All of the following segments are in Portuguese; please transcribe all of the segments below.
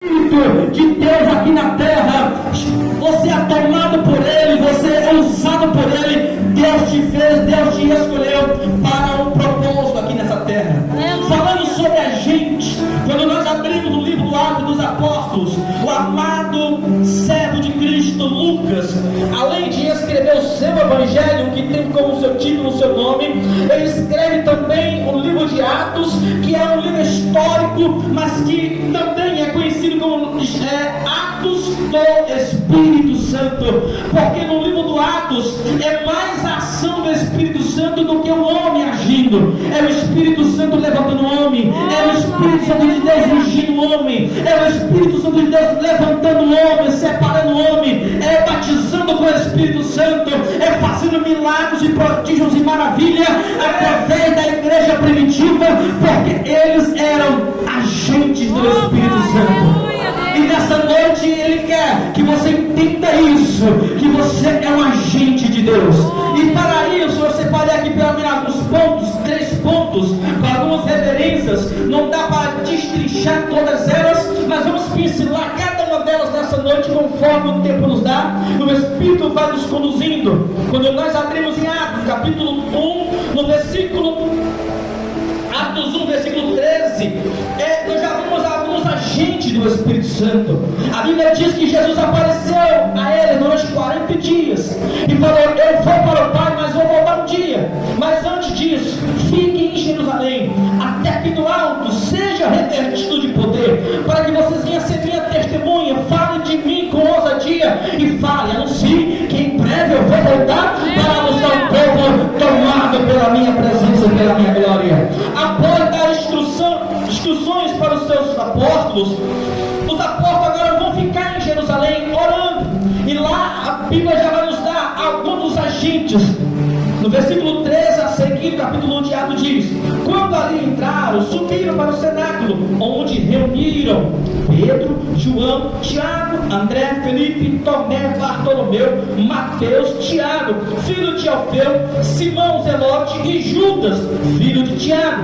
Espírito de Deus aqui na terra. Você é tomado por Ele, você é usado por Ele. Deus te fez, Deus te escolheu para um propósito aqui nessa terra. Falando sobre a gente, quando nós abrimos o livro do Atos dos Apóstolos, o amado servo de Cristo, Lucas, além de escrever o seu evangelho, que tem como seu título o seu nome, ele escreve também o livro de Atos, que é um livro histórico, mas que também é conhecido como Atos do Espírito Santo, porque no livro do Atos é mais a ação do Espírito Santo do que o homem agindo. É o Espírito Santo levantando o homem, é o Espírito Santo de Deus ungindo o homem, é o Espírito Santo de Deus levantando o homem, separando o homem, é batizando com o Espírito Santo, é fazendo milagres e prodígios e maravilha através da igreja primitiva, porque eles eram agentes do Espírito Santo. E nessa noite Ele quer que você entenda isso, que você é um agente de Deus. E para isso eu separei aqui pelo menos alguns pontos, 3 pontos, com algumas referências. Não dá para destrinchar todas elas, mas vamos pincelar cada uma delas nessa noite conforme o tempo nos dá. O Espírito vai nos conduzindo. Quando nós abrimos em Atos capítulo 1, no versículo Atos 1, versículo 13, nós já vimos alguns agentes do Espírito Santo. A Bíblia diz que Jesus apareceu a eles durante 40 dias e falou: eu vou para o Pai, mas vou voltar um dia. Mas antes disso, fiquem em Jerusalém, até que do alto seja revestido de poder, para que vocês venham ser minha testemunha. Falem de mim com ousadia e falem, anuncie que em breve eu vou voltar para mostrar um povo tomado pela minha presença e pela minha glória. Após dar instruções para os seus apóstolos, os apóstolos agora vão ficar em Jerusalém orando, e lá a Bíblia já vai nos dar alguns dos agentes. No versículo 13 a seguir, capítulo 1 de Atos diz: quando ali entraram, subiram para o cenáculo, onde reuniram Pedro, João, Tiago, André, Felipe, Tomé, Bartolomeu, Mateus, Tiago, filho de Alfeu, Simão Zelote e Judas, filho de Tiago.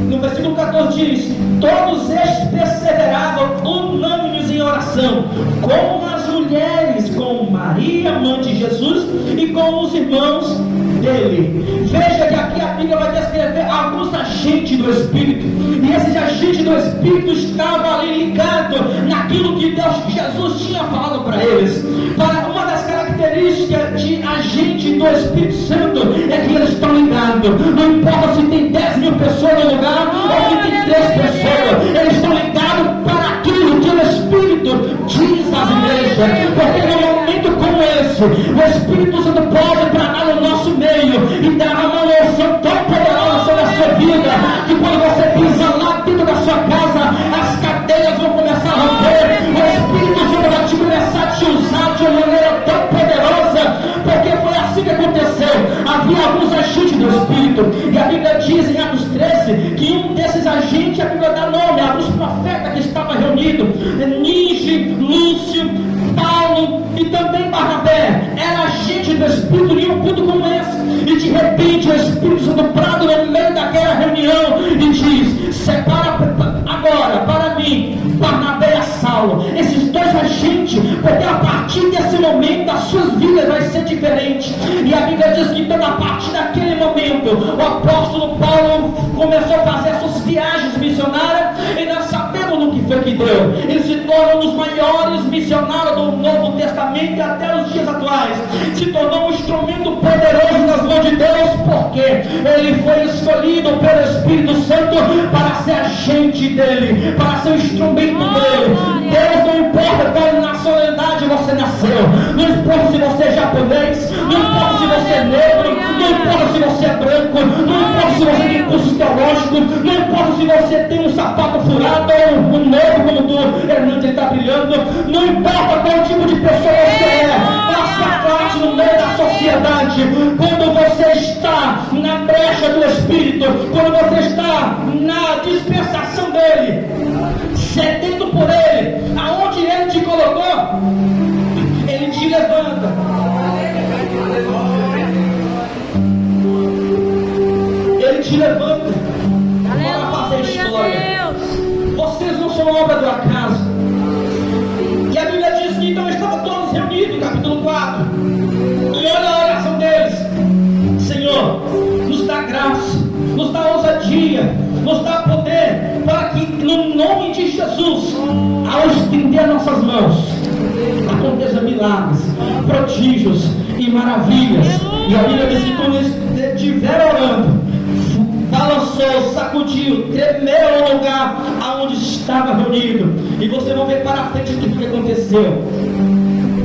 No versículo 14 diz: todos estes perseveravam unânimes em oração, com as mulheres, com Maria, mãe de Jesus, e com os irmãos dele. Veja que aqui a Bíblia vai descrever alguns agentes do Espírito, e esses agentes do Espírito estavam ali ligados naquilo que Jesus tinha falado para eles. Para uma das características de agente do Espírito Santo é que eles estão ligados. Não importa se tem 10 mil pessoas no lugar ou se tem 3 pessoas, eles estão ligados para aquilo que o Espírito diz às igrejas. Porque num momento como esse, o Espírito Santo pode entrar no nosso meio e dar uma unção tão poderosa sobre a sua vida, que quando você pisa lá dentro da sua casa, as cadeias vão começar a romper. O Espírito Santo vai começar a te usar de uma maneira tão poderosa, porque foi assim que aconteceu. Havia alguns agentes do Espírito, e a Bíblia diz em Atos 13 que um desses agentes, a Bíblia dá nome a alguns profetas que estavam reunidos: Níger, Lúcio, Paulo e também Barnabé. Era agente do Espírito em um culto como esse, e de repente o Espírito Santo brada no meio daquela reunião e diz: separa agora para mim Barnabé e Saulo, esses 2 agentes, porque a partir desse momento as suas vidas vai ser diferente. E a Bíblia diz que então, a partir daquele momento, o apóstolo Paulo começou a fazer as suas viagens missionárias, e nós sabemos no que foi que deu. Ele se tornou um dos maiores missionários do Novo Testamento até os dias atuais. Se tornou um instrumento poderoso nas mãos de Deus, porque ele foi escolhido pelo Espírito Santo para ser agente dele, para ser o instrumento dele. Deus não importa qual nacionalidade você nasceu, não importa se você é japonês, não importa se você é negro, não importa se você é branco, não importa se você tem curso teológico, não importa se você tem um sapato furado ou um novo como do Hernandes está brilhando, não importa qual tipo de pessoa você é, faça parte no meio da sociedade. Quando você está na brecha do Espírito, quando você está na dispensação dele, sedento por ele, aonde ele te colocou, ele te levanta. Ele te levanta para fazer história. Vocês não são obra do acaso. estender as nossas mãos, aconteça milagres, prodígios e maravilhas. E a Bíblia diz que quando eles estiver orando, balançou, sacudiu, tremeu no lugar aonde estava reunido. E vocês vão ver para frente tudo o que aconteceu.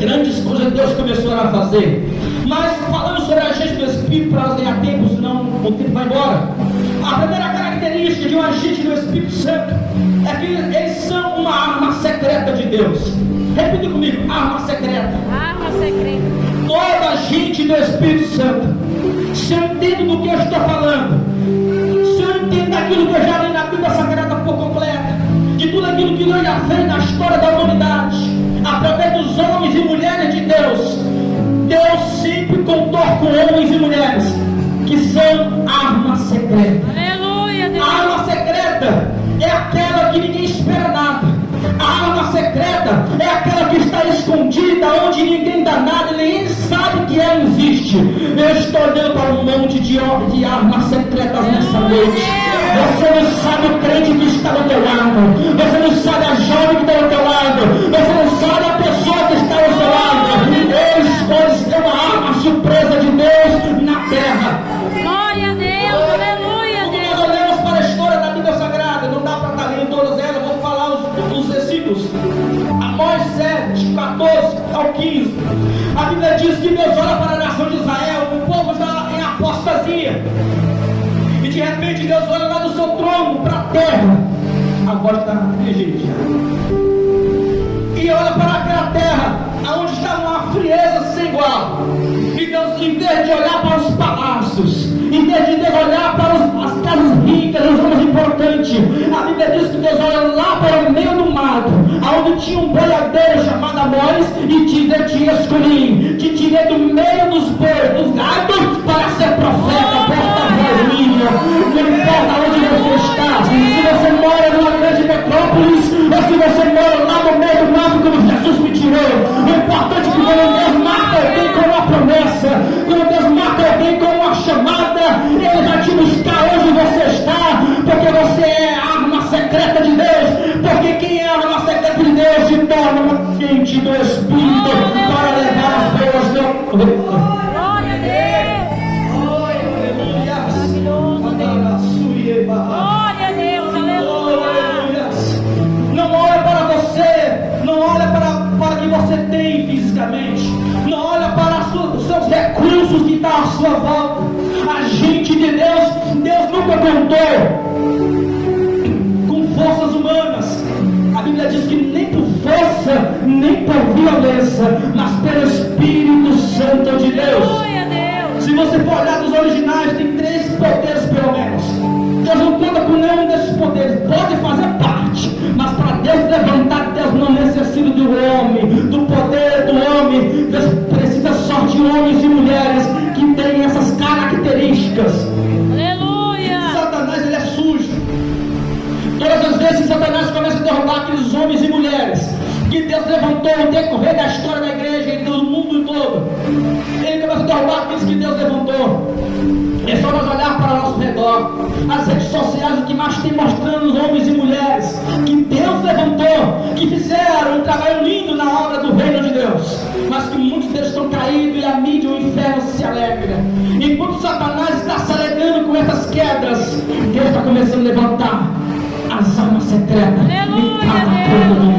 Grandes coisas Deus começou a fazer. Mas falando sobre a agente do Espírito, para nós ganhar tempo, senão o tempo vai embora. A primeira característica de um agente do Espírito Santo é que eles são uma arma secreta de Deus. Repita comigo: arma secreta. Arma secreta. Toda agente do Espírito Santo, se eu entendo do que eu estou falando, se eu entendo daquilo que eu já li na Bíblia Sagrada por completa, de tudo aquilo que Deus já fez na história da humanidade, através dos homens e mulheres de Deus, Deus sempre contou com homens e mulheres que são arma secreta. Aleluia, Deus. A arma secreta é aquela que ninguém espera nada. A arma secreta é aquela que está escondida, onde ninguém dá nada, nem ele sabe que ela existe. Eu estou olhando para um monte de armas secretas nessa noite. Você não sabe o crente que está do teu lado. Você não sabe a jovem que está do teu lado. Você não sabe a pessoa que está ao seu lado. Eles podem ser uma arma surpresa de Deus na terra. Glória a Deus, aleluia, Quando Deus. nós olhamos para a história da Bíblia Sagrada, não dá para estar lendo todas elas, vou falar os versículos. Amós 7, 14 ao 15. A Bíblia diz que Deus olha para a nação de Israel, o povo está em apostasia. E de repente Deus olha lá do seu trono para a terra. A voz está gente. E olha para aquela terra, onde está uma frieza sem igual. E Deus, em vez de olhar para os palácios, em vez de Deus olhar para as casas ricas, os homens importantes, a Bíblia diz que Deus olha lá para o meio do mato, onde tinha um boiadeiro chamado Amós, e diz: eu te escolhi, te tirei do meio dos bois, dos gados, para ser profeta, porta-voz minha. Não importa onde você está, se você mora numa grande metrópole, ou se você mora lá no meio do mato, como Jesus me tirou. O importante é que quando Deus marca alguém com uma promessa, quando Deus marca alguém com uma chamada, Ele vai te buscar onde você está, porque você é a arma secreta de Deus. Porque quem é a arma secreta de Deus se torna uma agente do Espírito para levar as boas novas. Glória a Deus. Glória a Deus, aleluia. Não olha para você, não olha para o que você tem fisicamente, não olha para os seus recursos que estão à sua volta. A gente de Deus, Deus nunca contou com forças humanas. A Bíblia diz que nem por força, nem por violência, mas pelo Espírito Santo de Deus. Glória a Deus. Se você for olhar dos originais, tem 3 poderes pelo menos. Deus não conta com nenhum desses poderes, pode fazer parte, mas para Deus levantar, Deus não necessita do homem, do poder do homem. Deus precisa só de homens e mulheres que têm essas características. Aleluia. Satanás, ele é sujo. Todas as vezes que Satanás começa a derrubar aqueles homens e mulheres que Deus levantou no decorrer da história da igreja e do mundo todo, ele começa a derrubar aqueles que Deus levantou. É só nós olhar para o nosso redor. As redes sociais, o que mais tem mostrando os homens e mulheres que Deus levantou, que fizeram um trabalho lindo na obra do reino de Deus, mas que muitos deles estão caídos e a mídia, o inferno se alegra. Enquanto Satanás está se alegrando com essas quedas, Deus está começando a levantar as armas secretas em cada povo do